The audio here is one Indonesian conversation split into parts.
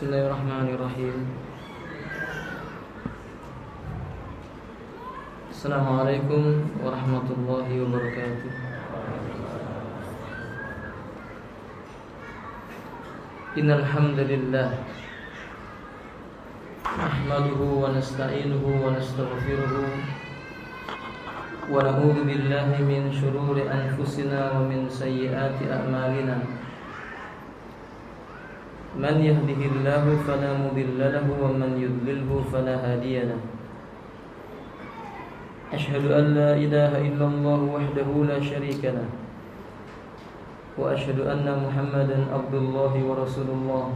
Bismillahirrahmanirrahim. Assalamualaikum warahmatullahi wabarakatuh. Innal hamdalillah nahmaduhu wa nasta'inuhu wa nastaghfiruhu wa na'udzu billahi min shururi anfusina wa min sayyiati a'malina. Man yahdihillahu fala mudilla lahu wa man yudlilhu fala hadiya lahu. Asyhadu an la ilaha illallah wahdahu la syarika lahu wa asyhadu anna Muhammadan abdullahi wa rasulullah.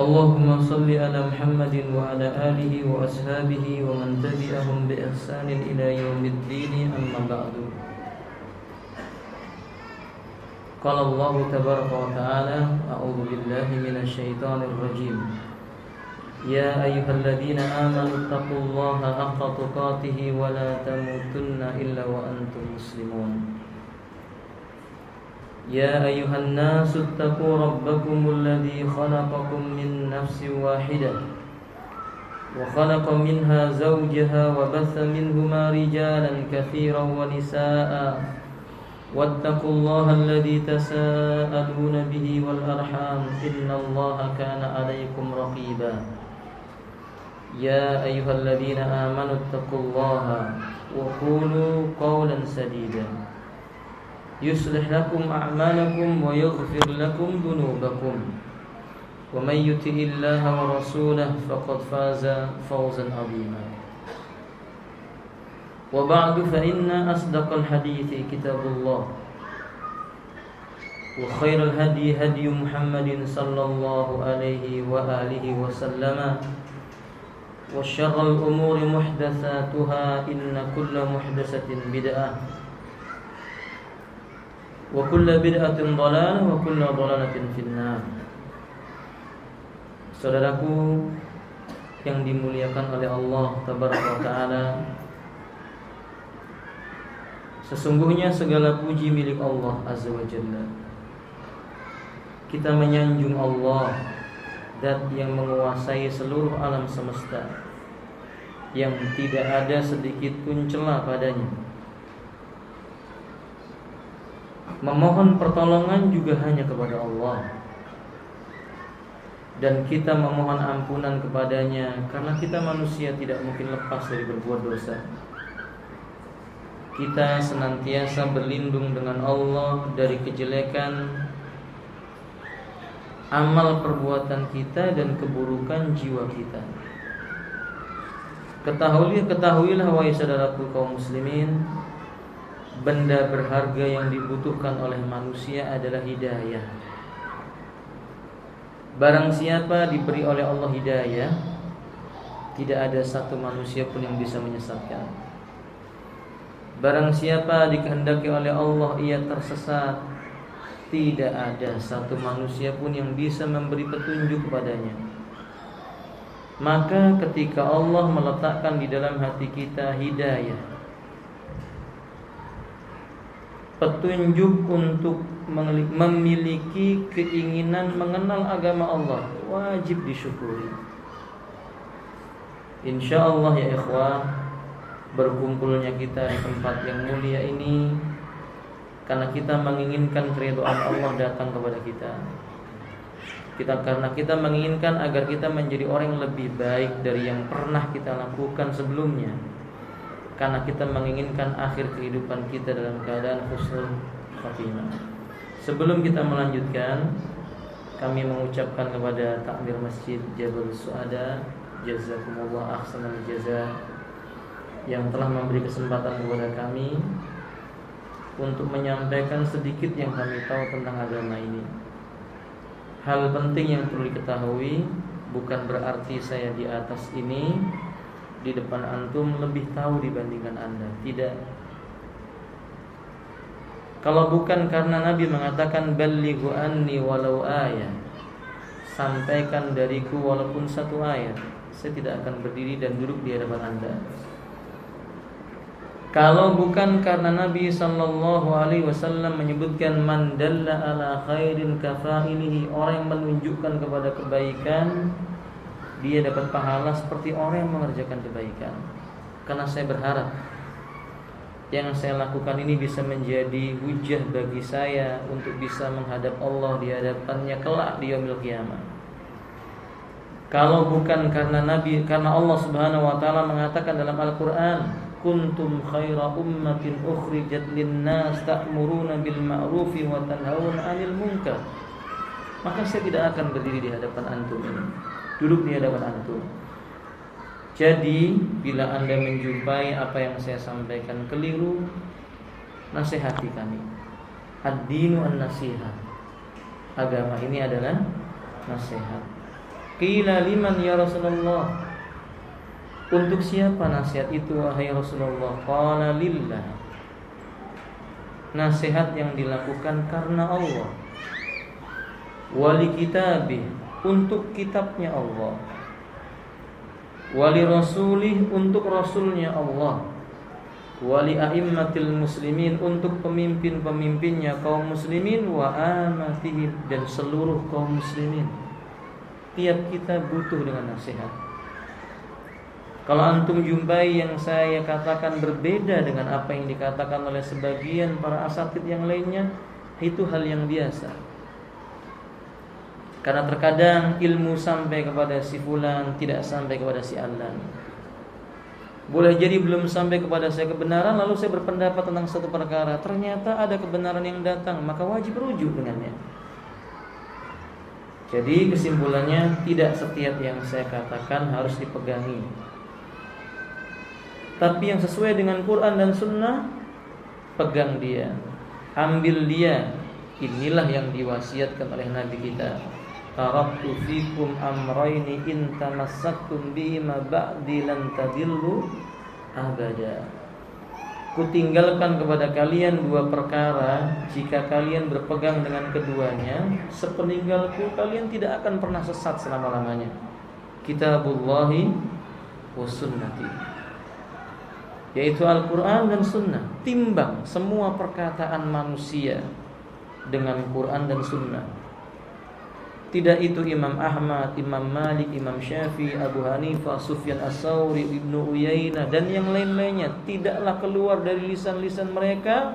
Allahumma salli ala Muhammadin wa ala alihi wa ashabihi wa man tabi'ahum bi ihsanin ila yaumiddin, amma ba'du. Qala Allah tabaraka wa ta'ala, a'udzu billahi minasy syaithanir rajim. Ya ayyuhalladzina amanu taqullaha haqqa tuqatih wa la tamutunna illa wa antum muslimun. Ya ayyuhan nasu taqu rabbakumul ladzi khalaqakum min nafsin wahidah wa khalaqa minha zawjaha wa batha minhuma rijalan katsiran wa nisaa'a. Wattaqullaha alladzi tasaaluna bihi wal arham innallaha kana 'alaikum raqiba. Ya ayyuhalladzina amanu taqullaha wa qulu qawlan sadida yuslih lakum a'malakum wa yaghfir lakum dhunubakum wa may yuti'illaha wa rasulahu faqad faza fawzan 'azima. Wa ba'du fa inna asdaqal hadithi kitabullah wa khairal hadi hadi Muhammadin sallallahu alaihi wa alihi wa sallama wa syarrul umuri muhdatsatuha inna kulla muhdatsatin bid'ah wa kulla bid'atin dhalalah wa kulla dhalalatin finnar. Saudaraku yang dimuliakan oleh Allah tabaraka wa taala, sesungguhnya segala puji milik Allah Azza wa Jalla. Kita menyanjung Allah, Zat yang menguasai seluruh alam semesta, yang tidak ada sedikit pun celah padanya. Memohon pertolongan juga hanya kepada Allah, dan kita memohon ampunan kepadanya karena kita manusia tidak mungkin lepas dari berbuat dosa. Kita senantiasa berlindung dengan Allah dari kejelekan amal perbuatan kita dan keburukan jiwa kita. Ketahuilah wahai saudaraku kaum muslimin, benda berharga yang dibutuhkan oleh manusia adalah hidayah. Barang siapa diberi oleh Allah hidayah, tidak ada satu manusia pun yang bisa menyesatkan. Barang siapa dikehendaki oleh Allah ia tersesat, tidak ada satu manusia pun yang bisa memberi petunjuk kepadanya. Maka ketika Allah meletakkan di dalam hati kita hidayah, petunjuk untuk memiliki keinginan mengenal agama Allah, wajib disyukuri. Insyaallah ya ikhwah, berkumpulnya kita di tempat yang mulia ini karena kita menginginkan keridhaan Allah datang kepada kita. Karena kita menginginkan agar kita menjadi orang yang lebih baik dari yang pernah kita lakukan sebelumnya. Karena kita menginginkan akhir kehidupan kita dalam keadaan husnul khatimah. Sebelum kita melanjutkan, kami mengucapkan kepada takmir Masjid Jabal Suada, jazakumullah ahsanal jazaa, yang telah memberi kesempatan kepada kami untuk menyampaikan sedikit yang kami tahu tentang agama ini. Hal penting yang perlu diketahui, bukan berarti saya di atas ini, di depan antum lebih tahu dibandingkan anda. Tidak. Kalau bukan karena Nabi mengatakan ballighu anni walau ayat, sampaikan dariku walaupun satu ayat, saya tidak akan berdiri dan duduk di hadapan anda. Kalau bukan karena Nabi sallallahu alaihi wasallam menyebutkan man dalla ala khairin kafa'ilihi, orang yang menunjukkan kepada kebaikan dia dapat pahala seperti orang yang mengerjakan kebaikan. Karena saya berharap yang saya lakukan ini bisa menjadi hujah bagi saya untuk bisa menghadap Allah di hadapannya kelak di yaumil qiyamah. Kalau bukan karena Nabi, karena Allah Subhanahu wa taala mengatakan dalam Al-Qur'an, kuntum khaira ummatin ukhrijat lin-nas ta'muruna bil ma'rufi wa tanhauna 'anil munkar. Maka saya tidak akan berdiri di hadapan antum ini, duduk di hadapan antum. Jadi bila Anda menjumpai apa yang saya sampaikan keliru, nasihati kami. Ad-dinu an-nasihat. Agama ini adalah nasihat. Qila liman ya Rasulullah, untuk siapa nasihat itu wahai Rasulullah? Qala lillah, nasihat yang dilakukan karena Allah. Wali kitabih, untuk kitabnya Allah. Wali rasulih, untuk rasulnya Allah. Wali a'immatil muslimin, untuk pemimpin-pemimpinnya kaum muslimin. Wa amatihim, dan seluruh kaum muslimin. Tiap kita butuh dengan nasihat. Kalau antum jumpai yang saya katakan berbeda dengan apa yang dikatakan oleh sebagian para asatid yang lainnya, itu hal yang biasa. Karena terkadang ilmu sampai kepada si fulan, tidak sampai kepada si alan. Boleh jadi belum sampai kepada saya kebenaran, lalu saya berpendapat tentang satu perkara, ternyata ada kebenaran yang datang, maka wajib rujuk dengannya. Jadi kesimpulannya, tidak setiap yang saya katakan harus dipegangi, tapi yang sesuai dengan Quran dan Sunnah, pegang dia, ambil dia. Inilah yang diwasiatkan oleh Nabi kita. Taraktu fikum amrayni in tamassaktum bihima ba'di lan tadillu abada. Kutinggalkan kepada kalian dua perkara, jika kalian berpegang dengan keduanya, sepeninggalku kalian tidak akan pernah sesat selama-lamanya. Kitabullahi wa sunnati, yaitu Al-Quran dan Sunnah. Timbang semua perkataan manusia dengan Quran dan Sunnah. Tidak itu Imam Ahmad, Imam Malik, Imam Syafi'i, Abu Hanifah, Sufyan As-Tsauri, Ibnu Uyainah, dan yang lain-lainnya tidaklah keluar dari lisan-lisan mereka,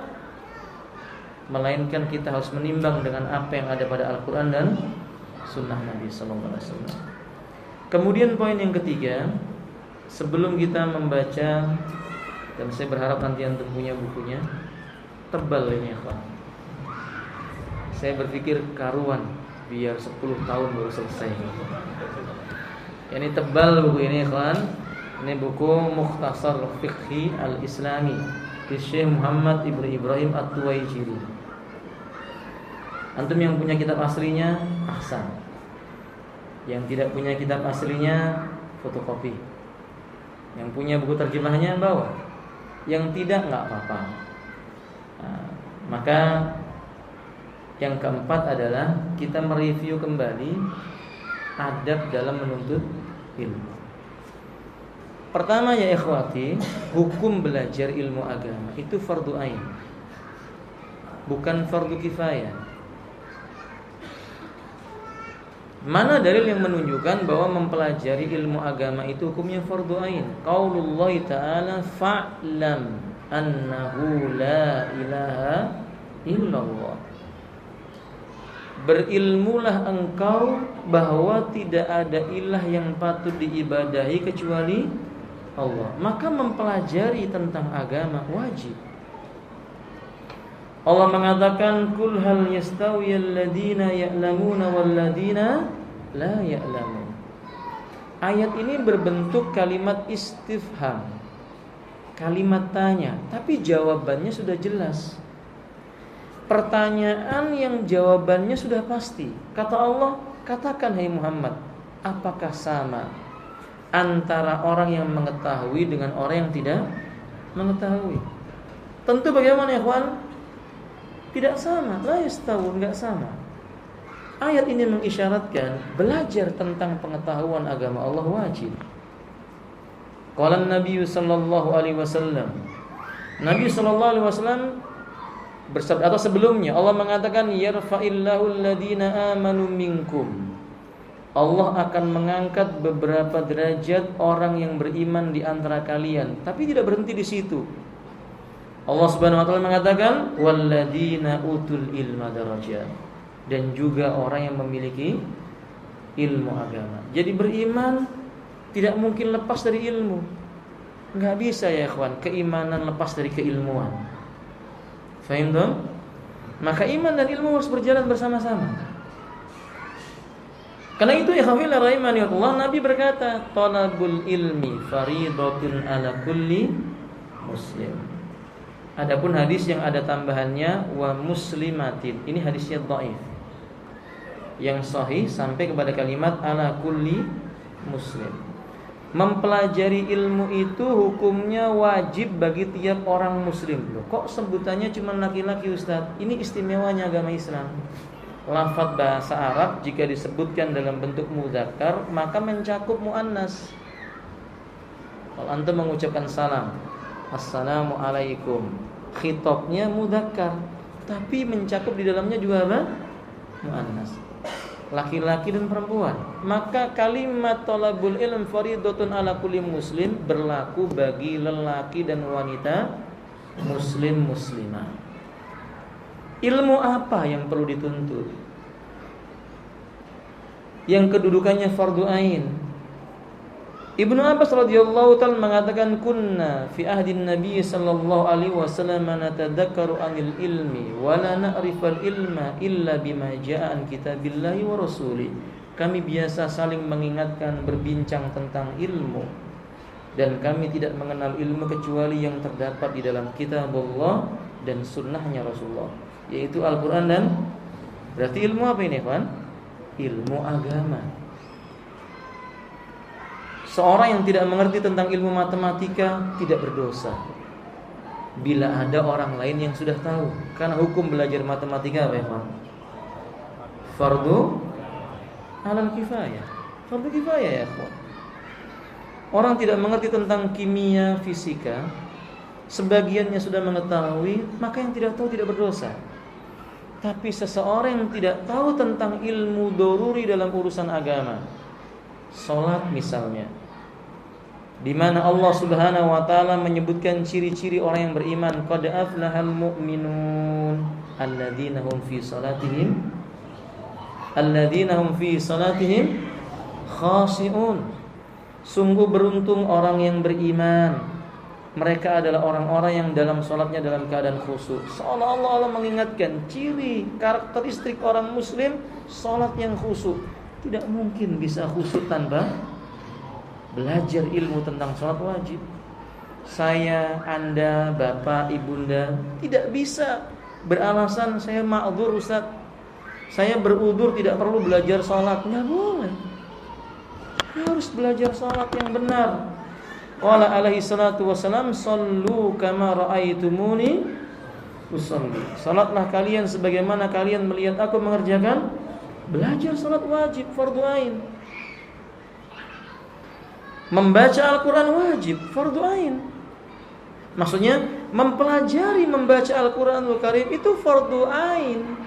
melainkan kita harus menimbang dengan apa yang ada pada Al-Quran dan Sunnah Nabi sallallahu alaihi wasallam. Kemudian poin yang ketiga, sebelum kita membaca, dan saya berharap nanti antum punya bukunya, tebal ini ya, saya berpikir karuan biar 10 tahun baru selesai. Ini tebal buku ini, ikhwan. Ini buku Mukhtasar Fiqhi Al-Islami di Syekh Muhammad Ibnu Ibrahim At-Tuwaijiri. Antum yang punya kitab aslinya, ahsan. Yang tidak punya kitab aslinya, fotokopi. Yang punya buku terjemahnya, bawa. Yang tidak, enggak apa-apa. Nah, maka yang keempat adalah kita mereview kembali adab dalam menuntut ilmu. Pertama ya ikhwati, hukum belajar ilmu agama itu fardu ain, bukan fardu kifayah. Mana dalil yang menunjukkan bahwa mempelajari ilmu agama itu hukumnya fardu ain? Qaulullah ta'ala, fa'lam annahu la ilaha illallah. Berilmulah engkau bahwa tidak ada ilah yang patut diibadahi kecuali Allah. Maka mempelajari tentang agama wajib. Allah mengatakan, Qul hal yastawiyal ladina ya'lamuna wal ladina la ya'lamun. Ayat ini berbentuk kalimat istifham, kalimat tanya, tapi jawabannya sudah jelas. Pertanyaan yang jawabannya sudah pasti. Kata Allah, katakan hai Muhammad, apakah sama antara orang yang mengetahui dengan orang yang tidak mengetahui? Tentu bagaimana ya kawan? Tidak sama, la yastawun, enggak sama. Ayat ini mengisyaratkan belajar tentang pengetahuan agama Allah wajib. Qala Nabi sallallahu alaihi wasallam, Nabi SAW bersabda, atau sebelumnya Allah mengatakan yarfa'illahu alladhina amanu minkum. Allah akan mengangkat beberapa derajat orang yang beriman di antara kalian. Tapi tidak berhenti di situ. Allah Subhanahu wa taala mengatakan walladzina utul ilma darajat, dan juga orang yang memiliki ilmu agama. Jadi beriman tidak mungkin lepas dari ilmu. Enggak bisa ya ikhwan, keimanan lepas dari keilmuan. Fahim dong? Maka iman dan ilmu harus berjalan bersama-sama. Karena itu ya ikhwan rahimani Allah, Nabi berkata, "Talabul ilmi fariidatun ala kulli muslim." Adapun hadis yang ada tambahannya wa muslimatin, ini hadisnya dhaif. Yang sahih sampai kepada kalimat ala kulli muslim. Mempelajari ilmu itu hukumnya wajib bagi tiap orang muslim. Loh, kok sebutannya cuma laki-laki Ustaz? Ini istimewanya agama Islam. Lafaz bahasa Arab jika disebutkan dalam bentuk mudzakkar maka mencakup muannas. Kalau antum mengucapkan salam, assalamu alaikum, khitabnya mudzakkar, tapi mencakup di dalamnya juga apa? Muannas. Laki-laki dan perempuan. Maka kalimat talabul ilm faridatun ala kulli muslim berlaku bagi lelaki dan wanita muslim muslimah. Ilmu apa yang perlu dituntut? Yang kedudukannya fardu ain. Ibnu Abbas radhiyallahu ta'ala mengatakan kunna fi ahdin Nabi sallallahu alaihi wasallam natadzakkaru anil ilmi wa la na'rifal ilma illa bima jaa'a an kitabillahi wa rasuli. Kami biasa saling mengingatkan, berbincang tentang ilmu, dan kami tidak mengenal ilmu kecuali yang terdapat di dalam kitab Allah dan sunnahnya Rasulullah, yaitu Al-Quran dan berarti ilmu apa ini Pak? Ilmu agama. Seorang yang tidak mengerti tentang ilmu matematika tidak berdosa bila ada orang lain yang sudah tahu. Karena hukum belajar matematika apa ya Pak? Fardu alal kifayah. Fardu kifayah ya Pak. Orang tidak mengerti tentang kimia, fisika, sebagiannya sudah mengetahui, maka yang tidak tahu tidak berdosa. Tapi seseorang yang tidak tahu tentang ilmu doruri dalam urusan agama, salat misalnya, di mana Allah Subhanahu wa taala menyebutkan ciri-ciri orang yang beriman, qad aflahal mu'minun alladzina hum fi salatihim khashi'un. Sungguh beruntung orang yang beriman, mereka adalah orang-orang yang dalam salatnya dalam keadaan khusyuk. Seolah-olah Allah mengingatkan ciri karakteristik orang muslim, salat yang khusyuk. Tidak mungkin bisa khusyuk tanpa belajar ilmu tentang sholat wajib. Saya, Anda, Bapak, Ibunda tidak bisa beralasan saya ma'dzur Ustaz, saya berudzur tidak perlu belajar sholat. Nggak boleh. Harus belajar sholat yang benar. Qala alaihi salatu wassalam, sallu kama ra'aitumuni usalli. Salatlah kalian sebagaimana kalian melihat aku mengerjakan. Belajar sholat wajib, fardu ain. Membaca Al-Quran wajib, fardu ain. Maksudnya mempelajari membaca Al-Quranul Karim itu fardu ain.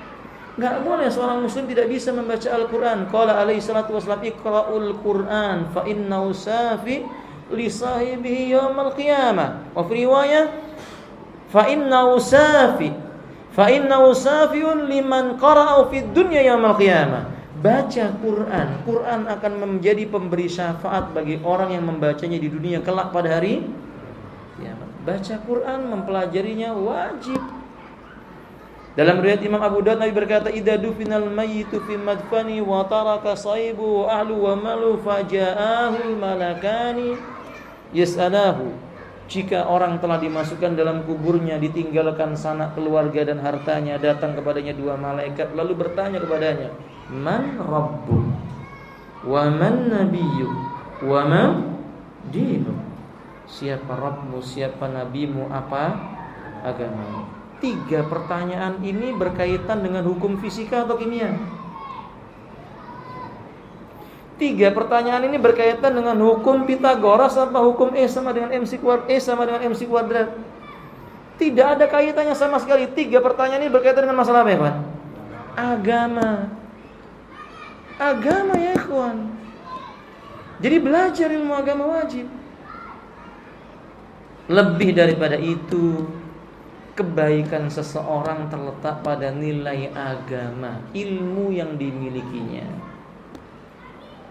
Gak boleh seorang muslim tidak bisa membaca Al-Quran. Qala alaihi salatu wassalam, iqra'ul Quran fa innahu safi li sahibihi yaumal qiyamah. Wa fi riwayah fa innahu safiun liman qara'u fid dunya yaumal qiyamah. Baca Quran, Quran akan menjadi pemberi syafaat bagi orang yang membacanya di dunia kelak pada hari kiamat. Baca Quran, mempelajarinya wajib. Dalam riwayat Imam Abu Dawud Nabi berkata, idza dufinal mayyitu fi madfani wa taraka saibu wa ahlu wa malu faja'ahu malakani yas'alahu. Jika orang telah dimasukkan dalam kuburnya, ditinggalkan sanak keluarga dan hartanya, datang kepadanya dua malaikat lalu bertanya kepadanya, man rabbuk wa man nabiyyuk wa ma dinuk. Siapa Rabbmu, siapa nabimu, apa agamamu? 3 pertanyaan ini berkaitan dengan hukum fisika atau kimia? 3 pertanyaan ini berkaitan dengan hukum Pitagoras apa hukum E sama dengan MC kuadrat? Tidak ada kaitannya sama sekali. 3 pertanyaan ini berkaitan dengan masalah apa ya, Pak? Agama. Agama ya, ikhwan. Jadi belajar ilmu agama wajib. Lebih daripada itu, kebaikan seseorang terletak pada nilai agama, ilmu yang dimilikinya.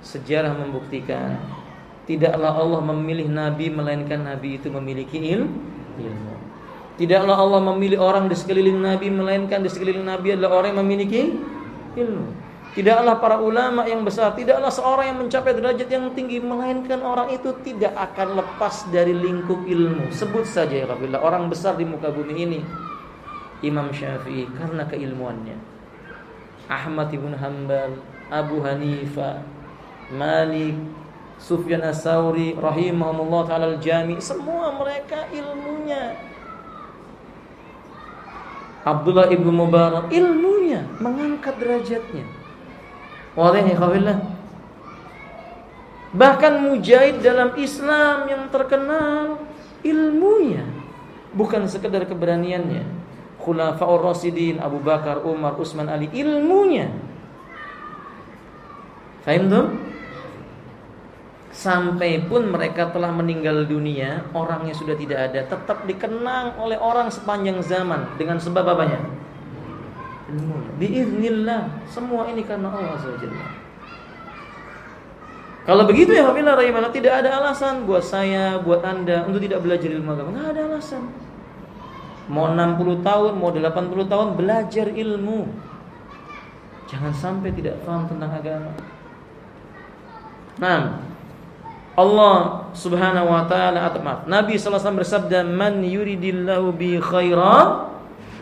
Sejarah membuktikan tidaklah Allah memilih nabi melainkan nabi itu memiliki ilmu. Tidaklah Allah memilih orang di sekeliling nabi melainkan di sekeliling nabi adalah orang yang memiliki ilmu. Tidaklah para ulama yang besar, tidaklah seorang yang mencapai derajat yang tinggi melainkan orang itu tidak akan lepas dari lingkup ilmu. Sebut saja ya Rabbillah, orang besar di muka bumi ini, Imam Syafi'i karena keilmuannya, Ahmad ibn Hanbal, Abu Hanifah, Malik, Sufyan Ats-Tsauri rahimahumullah ta'ala al-Jami, semua mereka ilmunya. Abdullah ibn Mubarak ilmunya mengangkat derajatnya. Wallahi khawillah. Bahkan mujahid dalam Islam yang terkenal ilmunya, bukan sekedar keberaniannya. Khulafaur Rasyidin Abu Bakar, Umar, Utsman, Ali, ilmunya. Faham tuh? Sampai pun mereka telah meninggal dunia, orangnya sudah tidak ada, tetap dikenang oleh orang sepanjang zaman dengan sebab apanya? Biiznillah. Semua ini karena Allah SWT. Kalau begitu ya Alhamdulillah rahimahullah, tidak ada alasan buat saya, buat anda untuk tidak belajar ilmu agama. Tidak ada alasan. Mau 60 tahun, mau 80 tahun belajar ilmu. Jangan sampai tidak paham tentang agama. Nah, Allah Subhanahu wa taala Nabi sallallahu alaihi wasallam bersabda, "Man yuridillahu bi khairan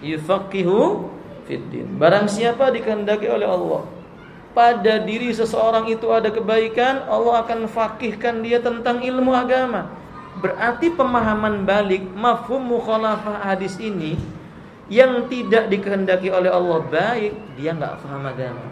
yufaqihu fiddin." Barang siapa dikehendaki oleh Allah pada diri seseorang itu ada kebaikan, Allah akan faqihkan dia tentang ilmu agama. Berarti pemahaman balik mafhum mukhalafah hadis ini, yang tidak dikehendaki oleh Allah baik, dia enggak paham agama,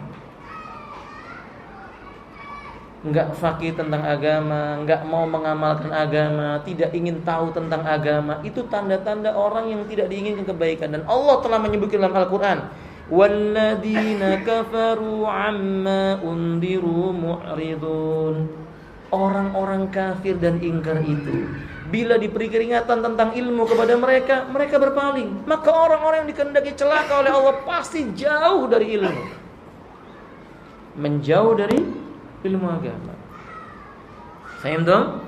enggak faqih tentang agama, enggak mau mengamalkan agama, tidak ingin tahu tentang agama. Itu tanda-tanda orang yang tidak diinginkan kebaikan. Dan Allah telah menyebutkan dalam Al-Quran, walladzina kafaru amma undiru mu'ridun. Orang-orang kafir dan ingkar itu, bila diberi peringatan tentang ilmu kepada mereka, mereka berpaling. Maka orang-orang yang dikehendaki celaka oleh Allah pasti jauh dari ilmu, menjauh dari ilmu agama. Faham dong?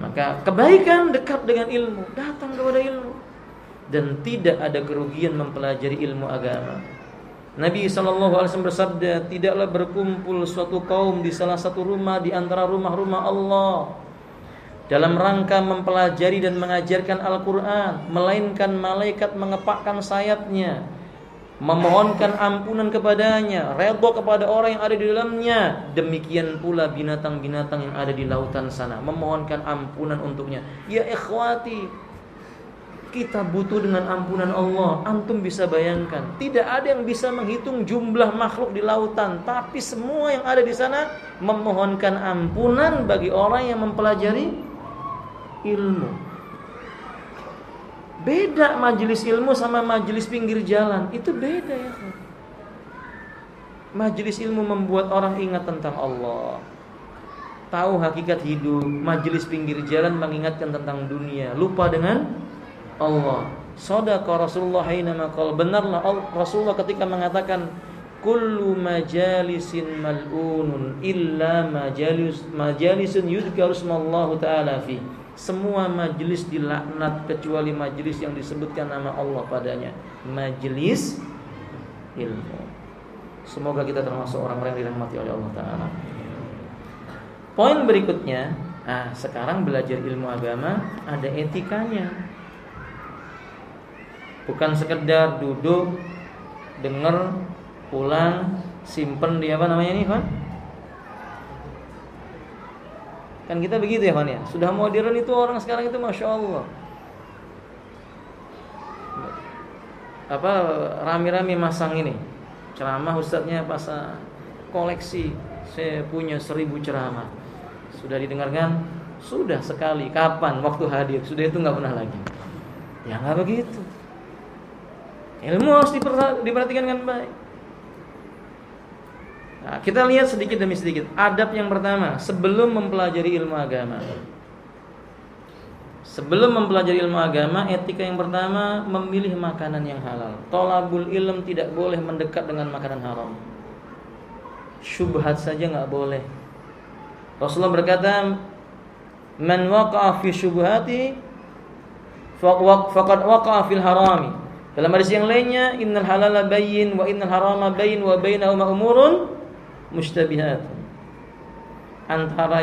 Maka kebaikan dekat dengan ilmu, datang kepada ilmu, dan tidak ada kerugian mempelajari ilmu agama. Nabi SAW bersabda, tidaklah berkumpul suatu kaum di salah satu rumah di antara rumah-rumah Allah dalam rangka mempelajari dan mengajarkan Al-Quran, melainkan malaikat mengepakkan sayapnya, memohonkan ampunan kepadanya, redha kepada orang yang ada di dalamnya. Demikian pula binatang-binatang yang ada di lautan sana, memohonkan ampunan untuknya. Ya ikhwati, kita butuh dengan ampunan Allah. Antum bisa bayangkan, tidak ada yang bisa menghitung jumlah makhluk di lautan, tapi semua yang ada di sana memohonkan ampunan bagi orang yang mempelajari ilmu. Beda majelis ilmu sama majelis pinggir jalan, itu beda ya. Majelis ilmu membuat orang ingat tentang Allah, tahu hakikat hidup. Majelis pinggir jalan mengingatkan tentang dunia, lupa dengan Allah. Shadaqa Rasulullah hina maqal. Benarlah Rasulullah ketika mengatakan, kullu majalisin mal'unun illa majalisun yudhkaru smallahu ta'ala fi. Semua majelis dilaknat kecuali majelis yang disebutkan nama Allah padanya, majelis ilmu. Semoga kita termasuk orang-orang yang dirahmati oleh Allah Ta'ala. Poin berikutnya, sekarang belajar ilmu agama ada etikanya. Bukan sekedar duduk, dengar, pulang, simpen di apa namanya ini, Pak? Kan kita begitu ya, Pak ya. Sudah modern itu orang sekarang itu, masya Allah. Rame-rame masang ini ceramah, ustadznya pasang koleksi. Saya punya 1000 ceramah. Sudah didengarkan? Sudah sekali. Kapan? Waktu hadir. Sudah itu nggak pernah lagi. Ya nggak begitu. Ilmu harus diperhatikan dengan baik. Nah, kita lihat sedikit demi sedikit. Adab yang pertama sebelum mempelajari ilmu agama. Sebelum mempelajari ilmu agama, etika yang pertama memilih makanan yang halal. Thalabul ilm tidak boleh mendekat dengan makanan haram. Syubhat saja nggak boleh. Rasulullah berkata, "Man waqa'a fi syubhati faqad waqa'a fil harami." Dalam hadis yang lainnya, "Innal halala bayyin wa innal harama bayyin wa bainahuma umurun mushtabihat." Antara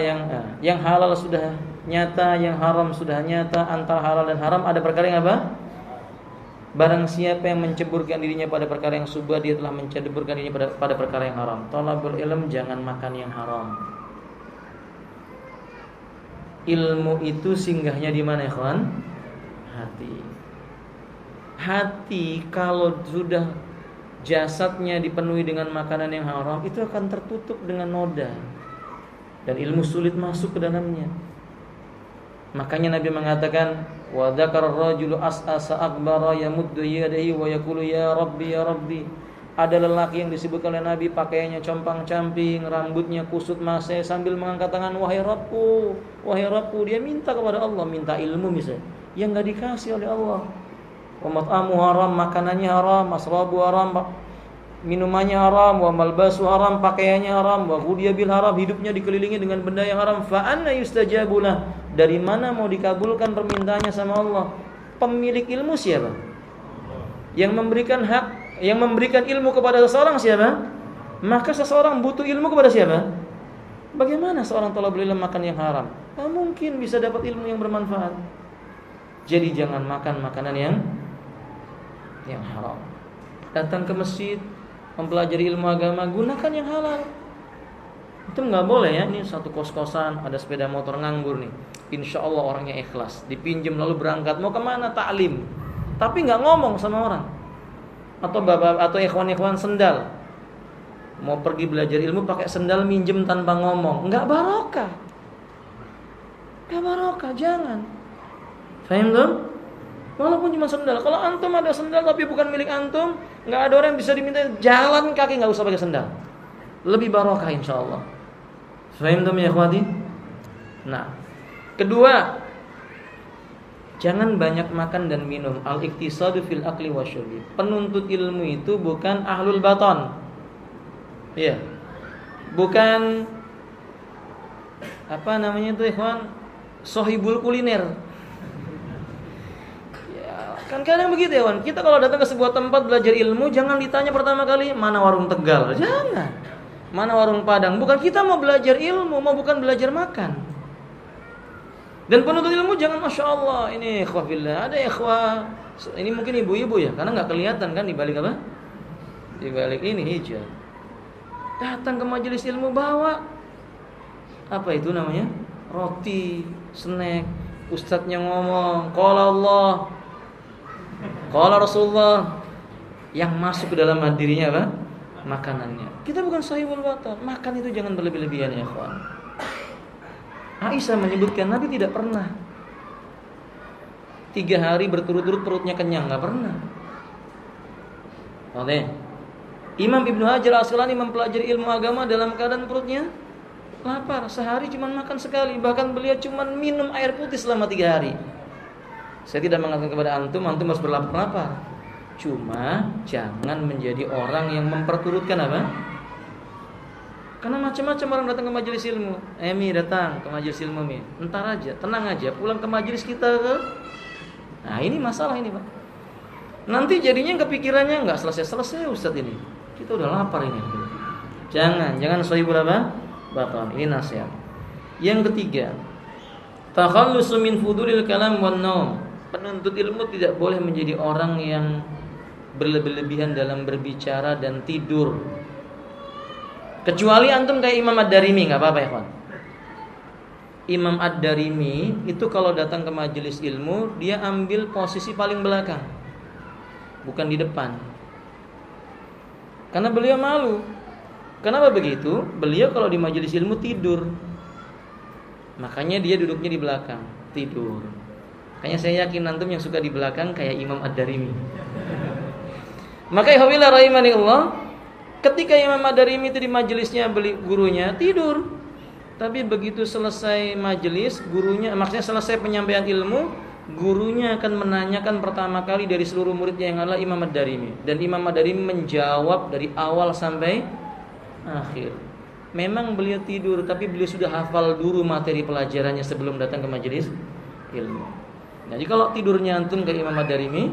yang halal sudah nyata, yang haram sudah nyata. Antara halal dan haram ada perkara yang apa? Barang siapa yang menceburkan dirinya pada perkara yang subhat, dia telah menceburkan dirinya pada perkara yang haram. Thalabul ilm, jangan makan yang haram. Ilmu itu singgahnya di mana, ikhwan? Hati. Hati kalau sudah jasadnya dipenuhi dengan makanan yang haram, itu akan tertutup dengan noda, dan ilmu sulit masuk ke dalamnya. Makanya Nabi mengatakan, wa dzakara ar-rajulu as'asa akbara yamuddu yadayhi wa yaqulu ya rabbi ya rabbi. Ada lelaki yang disebutkan oleh Nabi, pakaiannya compang-camping, rambutnya kusut masai, sambil mengangkat tangan, wahai Rabbku, wahai Rabbku. Dia minta kepada Allah, minta ilmu misalnya, yang enggak dikasih oleh Allah. Wa mat'amu haram, makanannya haram, masrabu haram, minumannya haram, wa malbasu haram, pakaiannya haram, wa ghudiya bil haram, hidupnya dikelilingi dengan benda yang haram. Fa anna yustajabulah, dari mana mau dikabulkan permintaannya sama Allah? Pemilik ilmu siapa? Yang memberikan hak, yang memberikan ilmu kepada seseorang siapa? Maka seseorang butuh ilmu kepada siapa? Bagaimana seorang thalabul ilm makan yang haram? Tak mungkin bisa dapat ilmu yang bermanfaat. Jadi jangan makan makanan yang haram. Datang ke masjid mempelajari ilmu agama, gunakan yang halal. Itu nggak boleh ya. Ini satu kos-kosan, ada sepeda motor nganggur nih. Insya Allah orangnya ikhlas, dipinjam lalu berangkat. Mau kemana? Ta'lim. Tapi nggak ngomong sama orang. Atau bapak atau ikhwan-ikhwan sendal, mau pergi belajar ilmu pakai sendal minjem tanpa ngomong, nggak barokah. Nggak barokah, jangan. Faham tuh? Walaupun cuma sendal. Kalau antum ada sendal tapi bukan milik antum, nggak ada orang yang bisa diminta, jalan kaki, nggak usah pakai sendal. Lebih barokah insya Allah. Faham tuh ya ikhwati? Nah, kedua, jangan banyak makan dan minum. Al-iktisadu fil akli wasyurbi. Penuntut ilmu itu bukan ahlul baton. Iya. Bukan apa namanya itu ikhwan? Sohibul kuliner. Kan kadang begitu ya kawan. Kita kalau datang ke sebuah tempat belajar ilmu, jangan ditanya pertama kali mana warung Tegal. Jangan. Mana warung Padang. Bukan kita mau belajar ilmu, bukan belajar makan. Dan penuntut ilmu jangan masya Allah ini ikhwah fillah. Ada ikhwah, ini mungkin ibu-ibu ya, karena nggak kelihatan kan di balik apa? Di balik ini hijab. Datang ke majelis ilmu bawa apa itu namanya? Roti, snack. Ustadznya ngomong, qala Allah, qala Rasulullah, yang masuk ke dalam dirinya apa? Makanannya. Kita bukan sahibul batar. Makan itu jangan berlebih-lebihan ya kawan. Aisyah menyebutkan Nabi tidak pernah 3 hari berturut-turut perutnya kenyang, nggak pernah. Oke. Imam Ibnu Hajar Al-Asqalani mempelajari ilmu agama dalam keadaan perutnya lapar. Sehari cuma makan sekali. Bahkan beliau cuma minum air putih selama 3 hari. Saya tidak mengatakan kepada antum harus berlapar-lapar. Cuma jangan menjadi orang yang memperturutkan apa? Karena macam-macam orang datang ke majelis ilmu. Mi datang ke majelis ilmu Mi. Entar aja, tenang aja, pulang ke majelis kita ke. Nah ini masalah ini Pak. Nanti jadinya kepikirannya nggak selesai Ustadz ini. Kita udah lapar ini. Jangan sahibul apa? Baton. Ini nasihat. Yang ketiga, takhallusu min fudulil kalam wan naum. Penuntut ilmu tidak boleh menjadi orang yang berlebihan dalam berbicara dan tidur. Kecuali antum kayak Imam Ad-Darimi, nggak apa-apa ya kawan. Imam Ad-Darimi itu kalau datang ke majelis ilmu, dia ambil posisi paling belakang, bukan di depan. Karena beliau malu. Kenapa begitu? Beliau kalau di majelis ilmu tidur, makanya dia duduknya di belakang, tidur. Kayaknya saya yakin antum yang suka di belakang kayak Imam Ad-Darimi. Maka ikhwillah rahimani Allah, ketika Imam Ad-Darimi itu di majelisnya gurunya tidur. Tapi begitu selesai majelis, gurunya, maksudnya selesai penyampaian ilmu, gurunya akan menanyakan pertama kali dari seluruh muridnya yang adalah Imam Ad-Darimi. Dan Imam Ad-Darimi menjawab dari awal sampai akhir. Memang beliau tidur, tapi beliau sudah hafal dulu materi pelajarannya sebelum datang ke majelis ilmu. Jadi kalau tidurnya antum kayak Imam Ad-Darimi,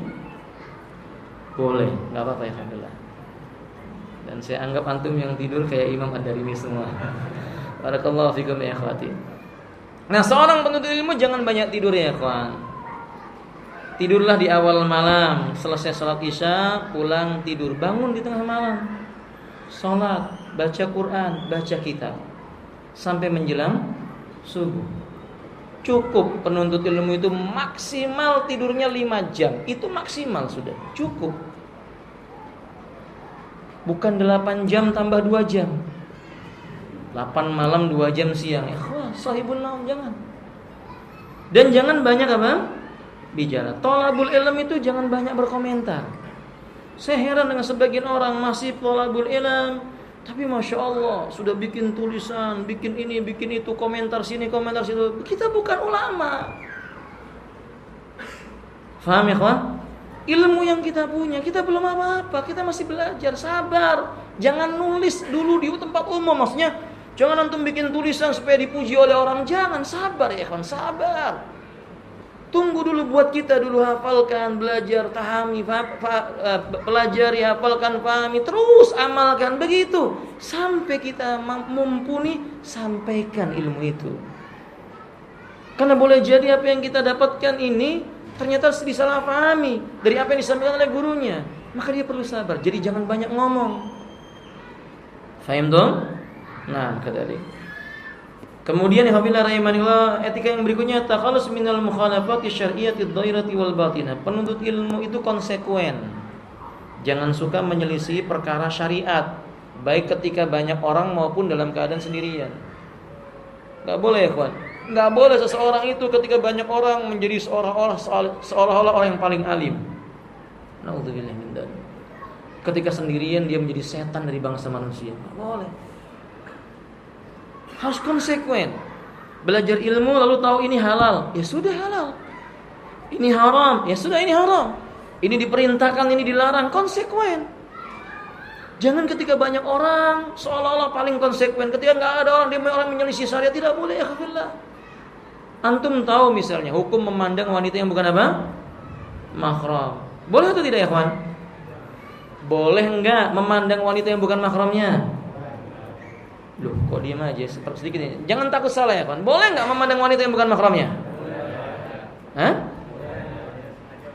boleh, nggak apa-apa ya, alhamdulillah. Dan saya anggap antum yang tidur kayak Imam Ad-Darimi semua. Barakallahu fikum ya akhwati. Nah, seorang penuntut ilmu jangan banyak tidur ya kawan. Tidurlah di awal malam, selesai sholat isya, pulang tidur, bangun di tengah malam, sholat, baca Quran, baca kitab, sampai menjelang subuh. Cukup penuntut ilmu itu maksimal tidurnya 5 jam. Itu maksimal sudah, cukup. Bukan 8 jam tambah 2 jam. 8 malam 2 jam siang. Wah, sahibun naum, jangan. Dan jangan banyak apa? Bicara. Thalabul ilm itu jangan banyak berkomentar. Saya heran dengan sebagian orang masih thalabul ilm, tapi Masya Allah sudah bikin tulisan, bikin ini, bikin itu, komentar sini, komentar situ. Kita bukan ulama. Faham ya kawan? Ilmu yang kita punya, kita belum apa-apa, kita masih belajar, sabar. Jangan nulis dulu di tempat umum, maksudnya jangan antum bikin tulisan supaya dipuji oleh orang. Jangan, sabar ya kawan, sabar. Tunggu dulu, buat kita dulu hafalkan, belajar, tahami, pelajari, hafalkan, pahami, terus amalkan, begitu sampai kita mumpuni, sampaikan ilmu itu. Karena boleh jadi apa yang kita dapatkan ini ternyata disalahpahami dari apa yang disampaikan oleh gurunya, maka dia perlu sabar. Jadi jangan banyak ngomong. Faham dong? Nah, kata kemudian alhamdulillah rahimanillah, etika yang berikutnya takhallus minal mukhalafati syar'iyyati dhairati wal batinah. Penuntut ilmu itu konsekuen. Jangan suka menyelisih perkara syariat, baik ketika banyak orang maupun dalam keadaan sendirian. Enggak boleh ya, kawan. Enggak boleh seseorang itu ketika banyak orang menjadi seolah-olah orang yang paling alim. Nauzubillah min dzalik. Ketika sendirian dia menjadi setan dari bangsa manusia. Enggak boleh. Harus konsekuen. Belajar ilmu lalu tahu ini halal, ya sudah halal. Ini haram, ya sudah ini haram. Ini diperintahkan, ini dilarang, konsekuen. Jangan ketika banyak orang seolah-olah paling konsekuen, ketika enggak ada orang, dia orang menyelisih syariat, tidak boleh ya kafirlah. Antum tahu misalnya hukum memandang wanita yang bukan apa? Mahram. Boleh atau tidak ya kawan? Boleh enggak memandang wanita yang bukan mahramnya? Loh, kok diam aja sedikit ini. Jangan takut salah ya kawan. Boleh enggak memandang wanita yang bukan mahramnya? Hah?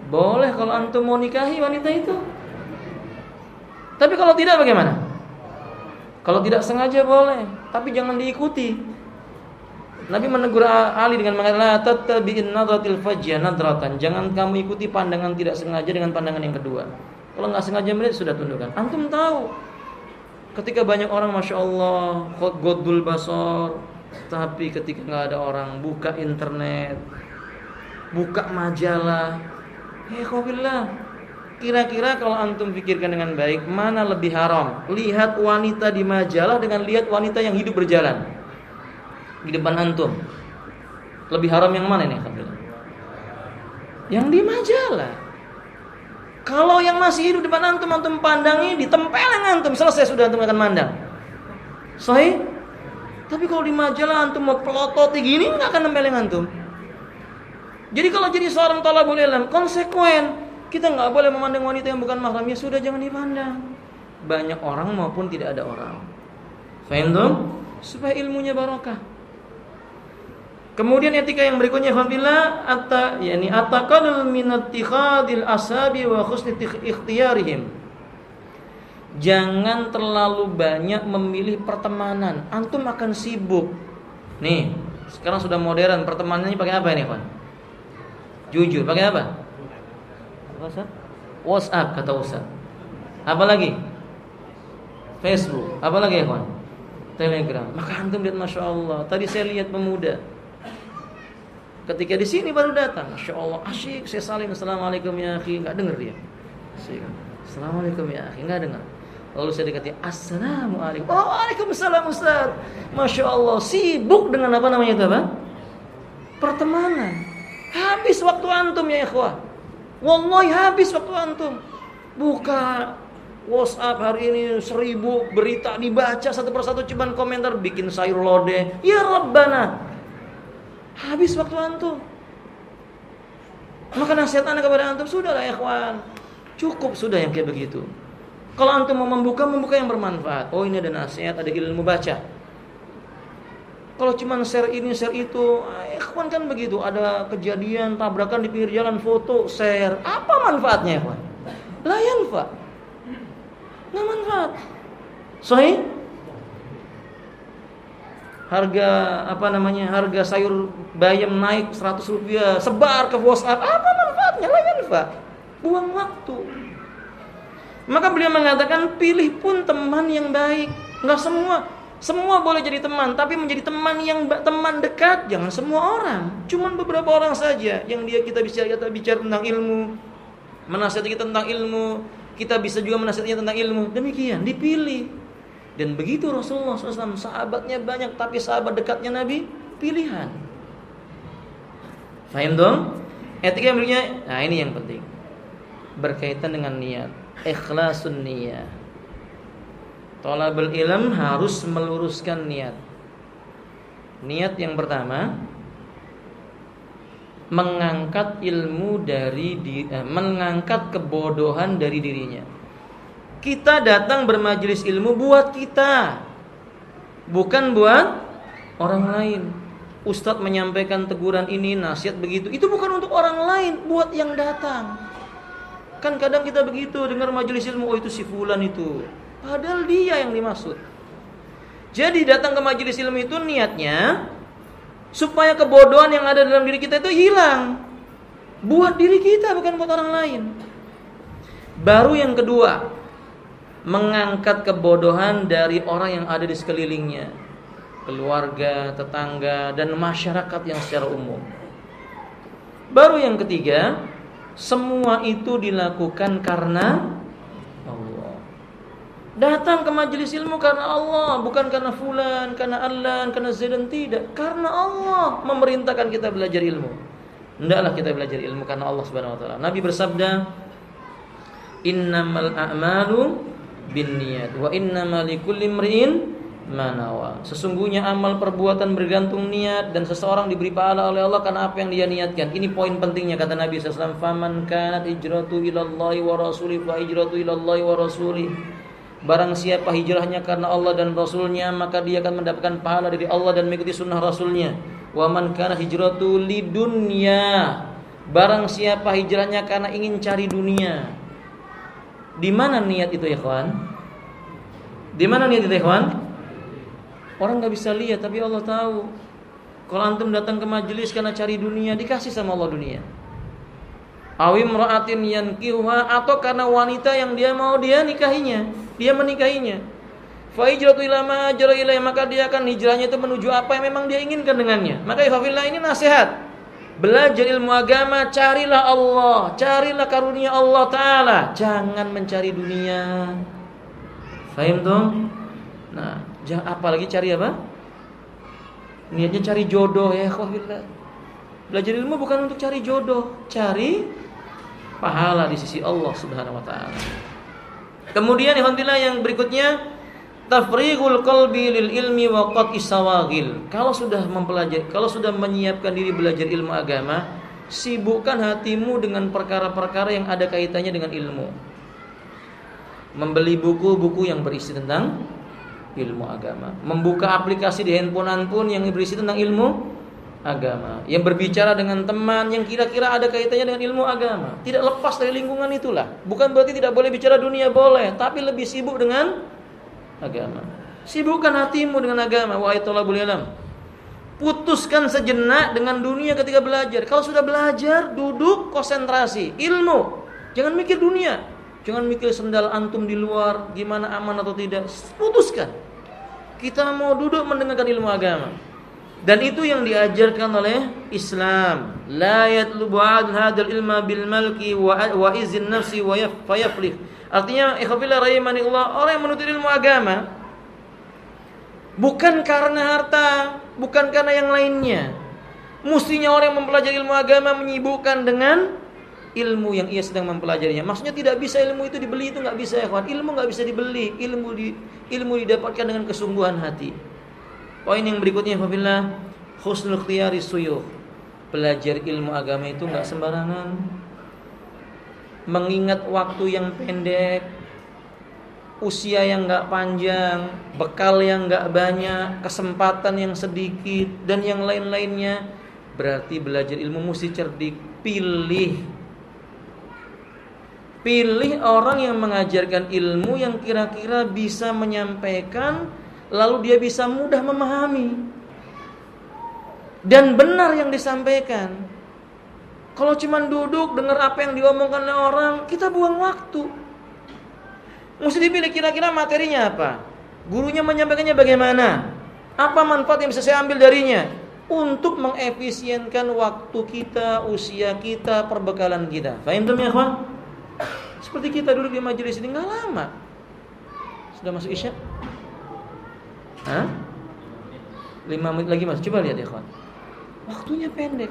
Boleh kalau antum mau nikahi wanita itu. Tapi kalau tidak bagaimana? Kalau tidak sengaja boleh, tapi jangan diikuti. Nabi menegur Ali dengan mengatakan la tattabi'in nadratil fajja nadratan. Jangan kamu ikuti pandangan tidak sengaja dengan pandangan yang kedua. Kalau enggak sengaja melihat sudah tundukkan. Antum tahu ketika banyak orang Masya Allah godul basor, tapi ketika nggak ada orang buka internet, buka majalah, alhamdulillah. Kira-kira kalau antum pikirkan dengan baik, mana lebih haram? Lihat wanita di majalah dengan lihat wanita yang hidup berjalan di depan antum. Lebih haram yang mana ini? Alhamdulillah, yang di majalah. Kalau yang masih hidup depan antum, antum pandangi, ditempelin antum, selesai sudah antum akan mandang. Sahih? Tapi kalau di majalah antum mau pelototi gini, nggak akan nempelin antum. Jadi kalau jadi seorang thalabul ilm, konsekuen. Kita nggak boleh memandang wanita yang bukan mahramnya, sudah jangan dipandang. Banyak orang maupun tidak ada orang. Faham dong? Supaya ilmunya barokah. Kemudian etika yang berikutnya alhamdulillah at-taqallul min ittikhadil asabi wa husni ikhtiyarihim. Jangan terlalu banyak memilih pertemanan. Antum akan sibuk. Nih, sekarang sudah modern, pertemanannya pakai apa ini, kawan? Jujur, pakai apa? WhatsApp kata Ustaz. Apa lagi? Facebook. Apa lagi ya, kawan? Telegram. Maka antum lihat Masya Allah. Tadi saya lihat pemuda Ketika di sini baru datang, Masya Allah, asyik, saya salim, assalamualaikum ya akhi, nggak dengar dia. Asyik, assalamualaikum ya akhi, nggak dengar. Lalu saya dekati, assalamualaikum. Oh, waalaikumsalam Ustaz. Masya Allah, sibuk dengan apa namanya itu apa? Pertemanan. Habis waktu antum ya ikhwah. Wallahi habis waktu antum. Buka WhatsApp hari ini 1000 berita dibaca satu persatu, cuman komentar bikin sayur lodeh. Ya Rabbana. Habis waktu antum. Maka nasihat anak kepada antum, sudahlah ya ikhwan. Cukup sudah yang kayak begitu. Kalau antum mau membuka yang bermanfaat. Oh, ini ada nasihat, ada ilmu baca. Kalau cuma share ini, share itu, ikhwan kan begitu. Ada kejadian tabrakan di pinggir jalan, foto, share. Apa manfaatnya ikhwan? La yanfa. Nggak manfaat. Sahih? Harga sayur bayam naik 100 rupiah, sebar ke WhatsApp. Apa manfaatnya? La yanfa. Buang waktu. Maka beliau mengatakan, pilih pun teman yang baik. Enggak semua boleh jadi teman, tapi menjadi teman dekat jangan semua orang. Cuman beberapa orang saja yang kita bicara tentang ilmu, menasihati kita tentang ilmu, kita bisa juga menasihatinya tentang ilmu. Demikian dipilih. Dan begitu Rasulullah SAW, sahabatnya banyak, tapi sahabat dekatnya Nabi pilihan. Faham dong? Etika yang berikutnya, nah ini yang penting, berkaitan dengan niat, ikhlasun niyah. Thalabul ilm harus meluruskan niat. Niat yang pertama, mengangkat ilmu mengangkat kebodohan dari dirinya. Kita datang bermajelis ilmu buat kita, bukan buat orang lain. Ustadz menyampaikan teguran ini, nasihat begitu, itu bukan untuk orang lain, buat yang datang. Kan kadang kita begitu, dengar majelis ilmu, oh itu si fulan itu, padahal dia yang dimaksud. Jadi datang ke majelis ilmu itu niatnya supaya kebodohan yang ada dalam diri kita itu hilang, buat diri kita, bukan buat orang lain. Baru yang kedua, mengangkat kebodohan dari orang yang ada di sekelilingnya, keluarga, tetangga, dan masyarakat yang secara umum. Baru yang ketiga, semua itu dilakukan karena Allah. Datang ke majelis ilmu karena Allah, bukan karena fulan, karena Alan, karena Zaidan, tidak. Karena Allah memerintahkan kita belajar ilmu. Hendaklah kita belajar ilmu karena Allah Subhanahu wa taala. Nabi bersabda, "Innamal a'malu binniyat wa innamal likulli imri'in ma nawa." Sesungguhnya amal perbuatan bergantung niat, dan seseorang diberi pahala oleh Allah karena apa yang dia niatkan. Ini poin pentingnya, kata Nabi sallallahu alaihi wasallam, "Faman kanat hijratu ilallahi wa rasulih fa hijratu ilallahi wa rasulih." Barang siapa hijrahnya karena Allah dan Rasulnya, maka dia akan mendapatkan pahala dari Allah dan mengikuti sunnah Rasulnya. Wa man kana hijratu lidunya. Barang siapa hijrahnya karena ingin cari dunia. Di mana niat itu ya kawan? Di mana niat itu ya kawan? Orang nggak bisa lihat, tapi Allah tahu. Kalau antum datang ke majelis karena cari dunia, dikasih sama Allah dunia. Awim ra'atin yankihuha, atau karena wanita yang dia mau dia menikahinya. Fa hijratu ila ma hajara ilaihi, maka dia akan hijrahnya itu menuju apa yang memang dia inginkan dengannya. Maka ifafillah, ini nasihat. Belajar ilmu agama, carilah Allah, carilah karunia Allah Ta'ala, jangan mencari dunia. Fahim dong? Nah, apalagi cari apa? Niatnya cari jodoh, ya ikhwahillah. Belajar ilmu bukan untuk cari jodoh, cari pahala di sisi Allah Subhanahu wa taala. Kemudian alhamdulillah yang berikutnya, tafrighul qalbi lil ilmi wa qat'is sawagil. Kalau sudah menyiapkan diri belajar ilmu agama, sibukkan hatimu dengan perkara-perkara yang ada kaitannya dengan ilmu. Membeli buku-buku yang berisi tentang ilmu agama, membuka aplikasi di handphone pun yang berisi tentang ilmu agama, yang berbicara dengan teman yang kira-kira ada kaitannya dengan ilmu agama. Tidak lepas dari lingkungan itulah. Bukan berarti tidak boleh bicara dunia, boleh, tapi lebih sibuk dengan agama. Sibukkan hatimu dengan agama. Wahai thalabul ilm, putuskan sejenak dengan dunia ketika belajar. Kalau sudah belajar, duduk konsentrasi ilmu. Jangan mikir dunia. Jangan mikir sendal antum di luar, gimana aman atau tidak. Putuskan. Kita mau duduk mendengarkan ilmu agama. Dan itu yang diajarkan oleh Islam. La yatlubu hadzal ilma bil malki wa izin nafsi wa fayaflih. Artinya, ikhwafillah rahimanillah, orang yang menuntut ilmu agama bukan karena harta, bukan karena yang lainnya. Mestinya orang yang mempelajari ilmu agama menyibukkan dengan ilmu yang ia sedang mempelajarinya. Maksudnya tidak bisa ilmu itu dibeli, itu nggak bisa ya kawan. Ilmu nggak bisa dibeli. Ilmu didapatkan dengan kesungguhan hati. Poin yang berikutnya, ikhwafillah, husnul ikhtiyari suyukh. Belajar ilmu agama itu nggak sembarangan. Mengingat waktu yang pendek, usia yang nggak panjang, bekal yang nggak banyak, kesempatan yang sedikit, dan yang lain-lainnya. Berarti belajar ilmu mesti cerdik. Pilih orang yang mengajarkan ilmu yang kira-kira bisa menyampaikan, lalu dia bisa mudah memahami dan benar yang disampaikan. Kalau cuma duduk dengar apa yang diomongkan oleh orang, kita buang waktu. Mesti dipilih kira-kira materinya apa, gurunya menyampaikannya bagaimana, apa manfaat yang bisa saya ambil darinya, untuk mengefisienkan waktu kita, usia kita, perbekalan kita. Faham tuh ya kawan? Seperti kita duduk di majelis ini nggak lama. Sudah masuk isya? 5 menit lagi mas. Coba lihat ya kawan. Waktunya pendek.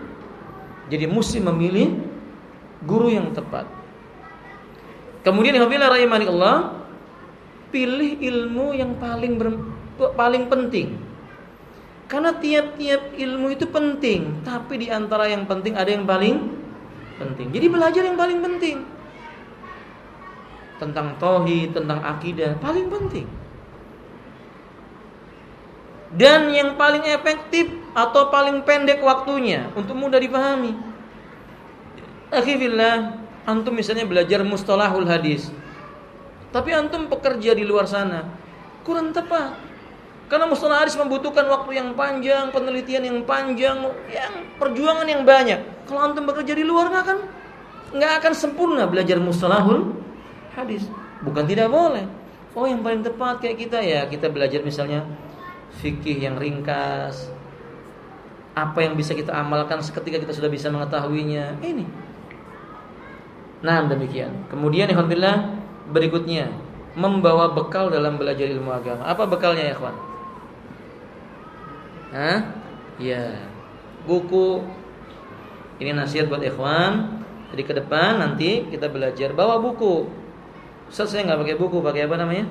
Jadi mesti memilih guru yang tepat. Kemudian alhamdulillah rahimanillah, pilih ilmu yang paling penting. Karena tiap-tiap ilmu itu penting, tapi di antara yang penting ada yang paling penting. Jadi belajar yang paling penting. Tentang tauhid, tentang akidah, paling penting. Dan yang paling efektif atau paling pendek waktunya untuk mudah dipahami. Akhirnya antum misalnya belajar mustalahul hadis, tapi antum bekerja di luar sana, kurang tepat. Karena mustalah hadis membutuhkan waktu yang panjang, penelitian yang panjang, yang perjuangan yang banyak. Kalau antum bekerja di luar nggak akan sempurna belajar mustalahul hadis. Bukan tidak boleh. Oh, yang paling tepat kayak kita ya, kita belajar misalnya fikih yang ringkas, apa yang bisa kita amalkan seketika kita sudah bisa mengetahuinya. Ini. Nah, demikian. Kemudian alhamdulillah berikutnya, membawa bekal dalam belajar ilmu agama. Apa bekalnya ya, kawan? Ya, buku. Ini nasihat buat ikhwan. Jadi ke depan nanti kita belajar bawa buku. Ustaz, saya nggak pakai buku, pakai apa namanya?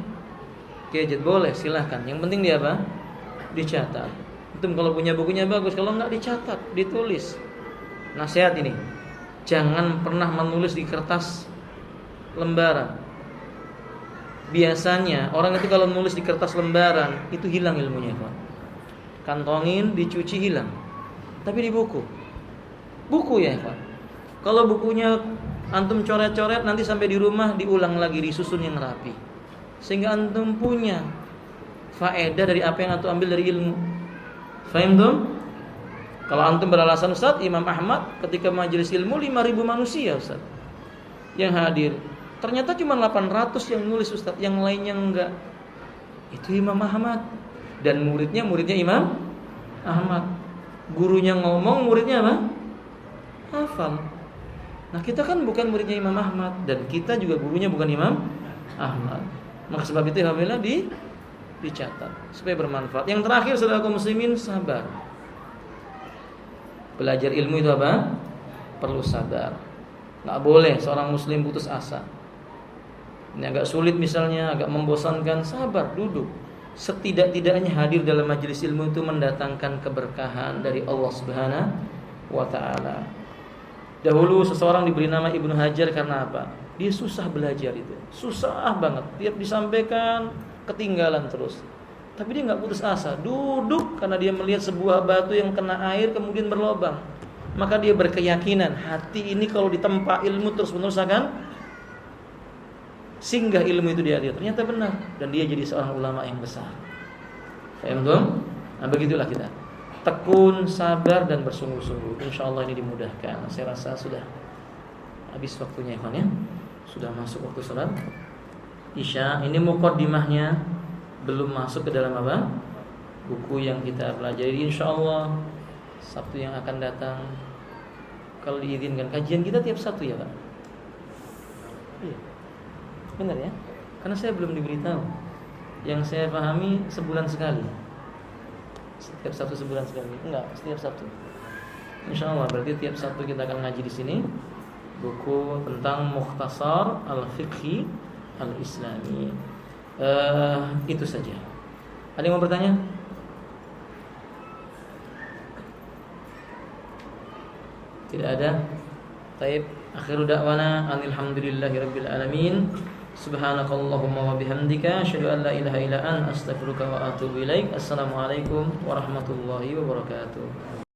Gadget boleh, silahkan. Yang penting dia apa? Dicatat. Itu kalau punya bukunya bagus, kalau nggak dicatat, ditulis. Nasihat ini, jangan pernah menulis di kertas lembaran. Biasanya orang itu kalau nulis di kertas lembaran itu hilang ilmunya, Pak. Kantongin, dicuci, hilang. Tapi di buku ya, Pak. Kalau bukunya antum coret-coret, nanti sampai di rumah diulang lagi, disusun yang rapi, sehingga antum punya faedah dari apa yang antum ambil dari ilmu. Faham tuh? Kalau antum beralasan, Ustaz, Imam Ahmad ketika majelis ilmu 5.000 manusia, Ustaz, yang hadir, ternyata cuma 800 yang nulis, Ustaz, yang lainnya enggak. Itu Imam Ahmad. Dan muridnya Imam Ahmad. Gurunya ngomong, muridnya apa? Hafal. Nah, kita kan bukan muridnya Imam Ahmad, dan kita juga gurunya bukan Imam Ahmad. Maka sebab itu alhamdulillah dicatat supaya bermanfaat. Yang terakhir, saudara kaum muslimin, sabar. Belajar ilmu itu apa? Perlu sabar. Nggak boleh seorang muslim putus asa. Ini agak sulit misalnya, agak membosankan, sabar, duduk. Setidak-tidaknya hadir dalam majelis ilmu itu mendatangkan keberkahan dari Allah Subhanahu wa ta'ala. Dahulu seseorang diberi nama Ibnu Hajar karena apa? Dia susah belajar itu, susah banget. Tiap disampaikan ketinggalan terus. Tapi dia nggak putus asa, duduk karena dia melihat sebuah batu yang kena air kemudian berlobang. Maka dia berkeyakinan hati ini kalau ditempa ilmu terus-menerus akan singgah ilmu itu di hati. Ternyata benar, dan dia jadi seorang ulama yang besar. Paham tuh? Nah, begitulah kita. Tekun, sabar, dan bersungguh-sungguh. InsyaAllah ini dimudahkan. Saya rasa sudah habis waktunya, ya. Sudah masuk waktu salat Isya. Ini muqaddimahnya, belum masuk ke dalam apa? buku yang kita pelajari. Insyaallah Sabtu yang akan datang, kalau diizinkan, kajian kita tiap Sabtu ya Pak? Iya, benar ya? Karena saya belum diberitahu. Yang saya pahami sebulan sekali. Setiap Sabtu sebulan sekali. Enggak, setiap Sabtu. Insyaallah berarti tiap Sabtu kita akan ngaji di sini buku tentang Mukhtasar Al-Fiqhi Al-Islami. Itu saja. Ada yang mau bertanya? Tidak ada. Taib. Akhiru da'wana alhamdulillahirabbil alamin. Subhanakallahumma wa bihamdika asyhadu an la ilaha illa anta astaghfiruka wa atubu ilaik. Assalamualaikum warahmatullahi wabarakatuh.